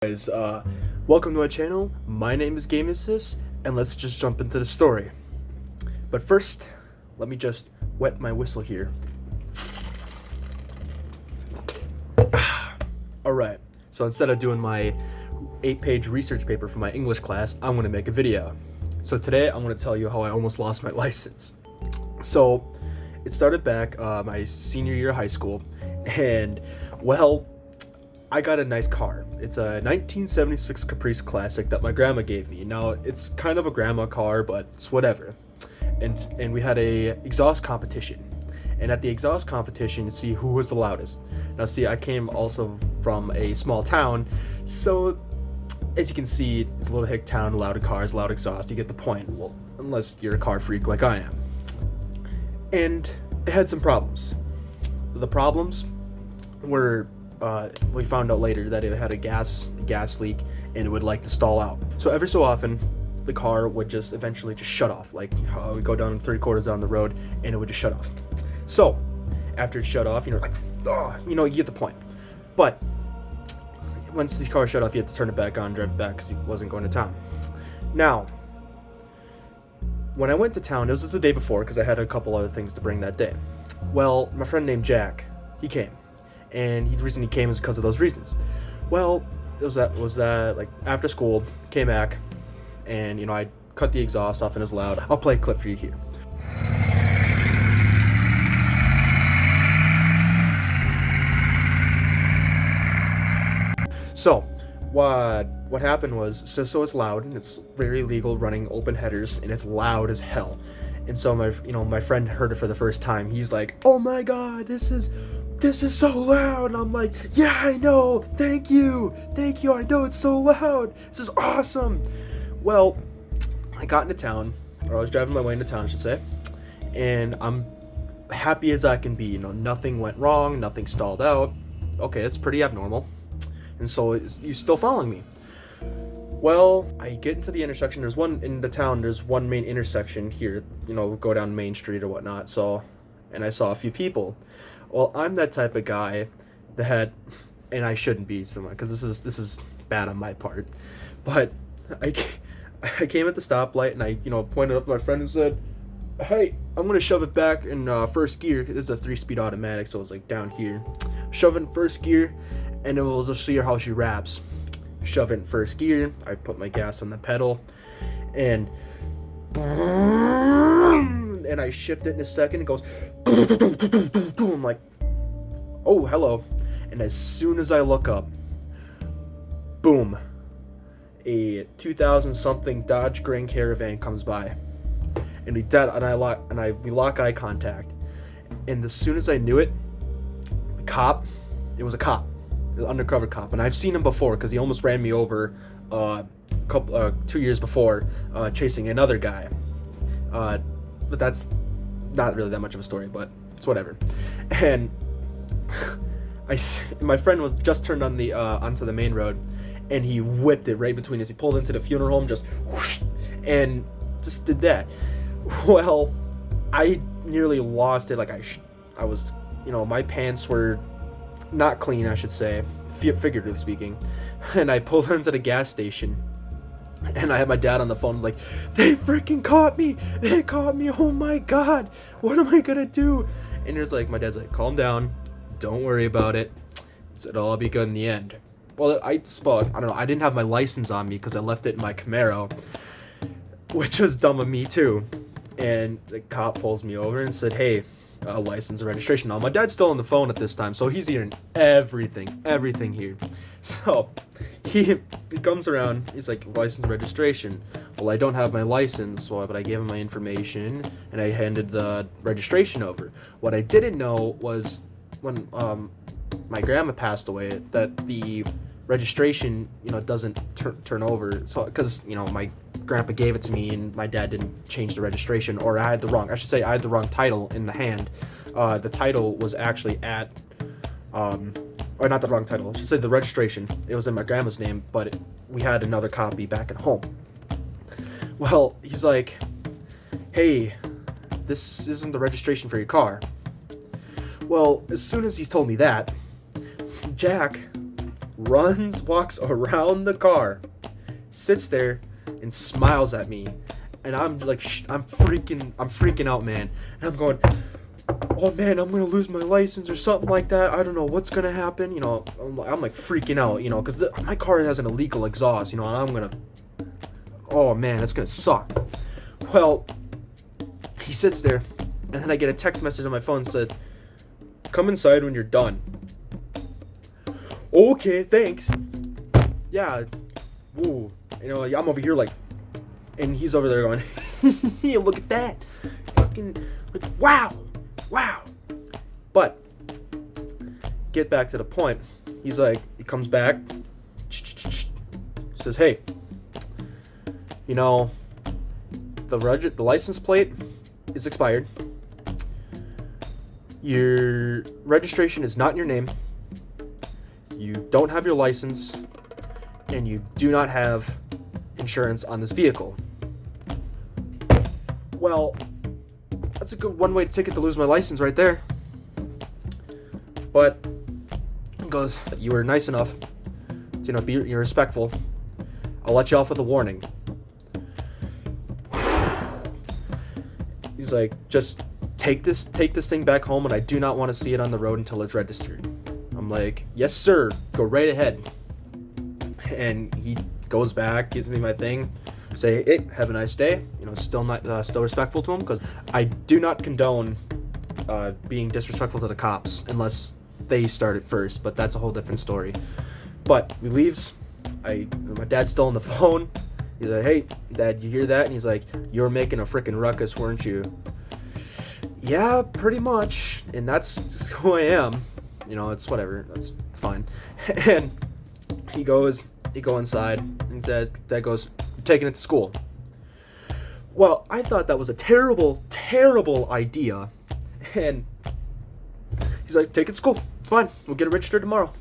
Guys, welcome to my channel. My name is Game Assist, and let's just jump into the story. But first, let me just wet my whistle here. Alright, so instead of doing my 8-page research paper for my English class, I'm going to make a video. So today, I'm going to tell you how I almost lost my license. So, it started back my senior year of high school, and well, I got a nice car. It's a 1976 Caprice Classic that my grandma gave me. Now, it's kind of a grandma car, but it's whatever. And we had a exhaust competition. And at the exhaust competition, you see who was the loudest. Now, see, I came also from a small town, so as you can see, it's a little hick town, loud cars, loud exhaust. You get the point. Well, unless you're a car freak like I am. And it had some problems. The problems were we found out later that it had a gas leak and it would like to stall out. So every so often, the car would just eventually just shut off. Like we go down 3/4 down the road and it would just shut off. So after it shut off, you you get the point. But once the car shut off, you had to turn it back on, drive it back because he wasn't going to town. Now, when I went to town, it was just the day before because I had a couple other things to bring that day. Well, my friend named Jack, he came. And the reason he came is because of those reasons. Well, it was that like after school, came back, and I cut the exhaust off and it was loud. I'll play a clip for you here. So, what happened was, so it's loud and it's very legal running open headers and it's loud as hell. And so my friend heard it for the first time. He's like, "Oh my God, this is so loud." And I'm like, "Yeah, I know. Thank you. I know it's so loud. This is awesome." Well, I got into town, or I was driving my way into town, I should say, and I'm happy as I can be. Nothing went wrong. Nothing stalled out. Okay, it's pretty abnormal. And so you're still following me. Well, I get into the intersection. There's one in the town. There's one main intersection here. Go down Main Street or whatnot. So, and I saw a few people. Well, I'm that type of guy that, and I shouldn't be, because this is bad on my part. But I came at the stoplight and I pointed up at my friend and said, "Hey, I'm gonna shove it back in first gear." This is a 3-speed automatic, so it's like down here. Shove it in first gear, and then we'll just see how she raps. Shove it in first gear. I put my gas on the pedal, and I shift it in a second. It goes. I'm like, "Oh, hello!" And as soon as I look up, boom! A 2000 something Dodge Grand Caravan comes by, and we lock eye contact. And as soon as I knew it, it was a cop. An undercover cop, and I've seen him before because he almost ran me over 2 years before, chasing another guy. But that's not really that much of a story, but it's whatever. And my friend was just turned on onto the main road, and he whipped it right between us. He pulled into the funeral home, just whoosh, and just did that. Well, I nearly lost it. Like I was, my pants were not clean, I should say, figuratively speaking. And I pulled into the gas station, and I had my dad on the phone, like, "They freaking caught me! They caught me! Oh my God! What am I gonna do?" And my dad's like, "Calm down, don't worry about it. It'll all be good in the end." Well, I don't know. I didn't have my license on me because I left it in my Camaro, which was dumb of me too. And the cop pulls me over and said, "Hey, license and registration." Now, my dad's still on the phone at this time, so he's hearing everything here. So he comes around, he's like, "License and registration." Well, I don't have my license, but I gave him my information and I handed the registration over. What I didn't know was when my grandma passed away, that the registration doesn't turn over. So because my grandpa gave it to me and my dad didn't change the registration, or I had the wrong title in the hand. The title was actually or not the wrong title, I should say the registration. It was in my grandma's name, but we had another copy back at home. Well, he's like, "Hey, this isn't the registration for your car." Well, as soon as he's told me that, Jack walks around the car, sits there, and smiles at me. And I'm like, I'm freaking out, man. And I'm going, oh man, I'm gonna lose my license or something like that. I don't know what's gonna happen. You know, I'm like freaking out, you know, because my car has an illegal exhaust, you know, and I'm gonna, oh man, that's gonna suck. Well, he sits there, and then I get a text message on my phone that said, come inside when you're done. Okay, thanks. Yeah. Ooh. You know, I'm over here like, and he's over there going, yeah, look at that. Fucking, like, wow. But, get back to the point. He's like, he comes back, says, hey, you know, the license plate is expired. Your registration is not in your name. You don't have your license, and you do not have insurance on this vehicle. Well, that's a good one-way ticket to lose my license right there. But he goes, you were nice enough to, you know, you're respectful. I'll let you off with a warning. He's like, just take this thing back home, and I do not want to see it on the road until it's registered. I'm like, yes sir, go right ahead. And he goes back, gives me my thing, say, hey, have a nice day. You know, still respectful to him, because I do not condone being disrespectful to the cops unless they start it first, but that's a whole different story. But he leaves. My dad's still on the phone. He's like, hey dad, you hear that? And he's like, you were making a freaking ruckus, weren't you? Yeah, pretty much. And that's just who I am. You know, it's whatever, that's fine. And he go inside, and dad goes, you're taking it to school. Well, I thought that was a terrible idea. And he's like, take it to school, it's fine, we'll get it registered tomorrow.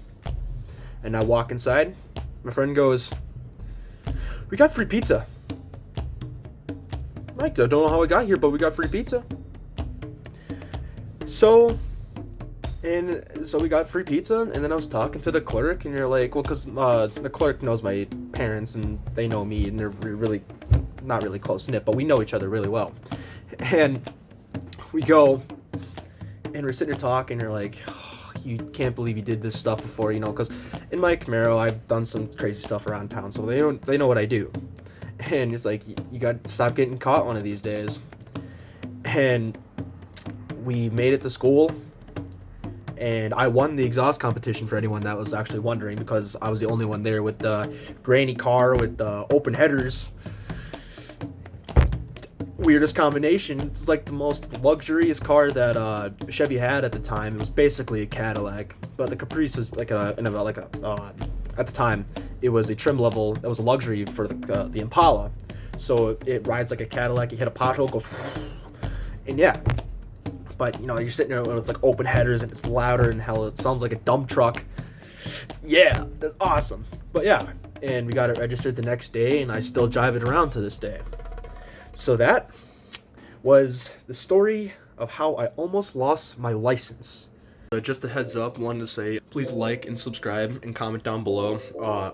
And I walk inside. My friend goes, we got free pizza. Mike, I don't know how I got here, but we got free pizza. So we got free pizza, and then I was talking to the clerk, and you're like, well, because the clerk knows my parents, and they know me, and they're really, not really close-knit, but we know each other really well. And we go, and we're sitting here talking, and you're like, oh, you can't believe you did this stuff before, you know, because in my Camaro, I've done some crazy stuff around town, so they know what I do. And it's like, you got to stop getting caught one of these days. And we made it to school, and I won the exhaust competition, for anyone that was actually wondering, because I was the only one there with the granny car with the open headers. Weirdest combination. It's like the most luxurious car that Chevy had at the time. It was basically a Cadillac, but the Caprice was like at the time it was a trim level that was a luxury for the Impala. So it rides like a Cadillac. You hit a pothole, goes, and yeah. But, you know, you're sitting there when it's like open headers, and it's louder than hell. It sounds like a dump truck. Yeah, that's awesome. But yeah, and we got it registered the next day, and I still drive it around to this day. So that was the story of how I almost lost my license. Just a heads up, wanted to say, please like and subscribe and comment down below.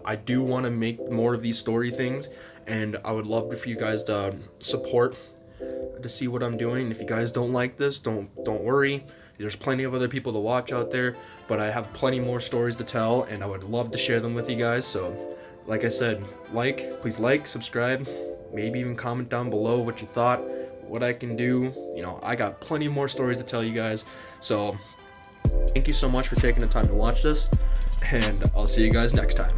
I do want to make more of these story things, and I would love for you guys to support to see what I'm doing. If you guys don't like this, don't worry. There's plenty of other people to watch out there, but I have plenty more stories to tell, and I would love to share them with you guys. So, like I said, please like, subscribe, maybe even comment down below what you thought, what I can do. You know, I got plenty more stories to tell you guys. So, thank you so much for taking the time to watch this, and I'll see you guys next time.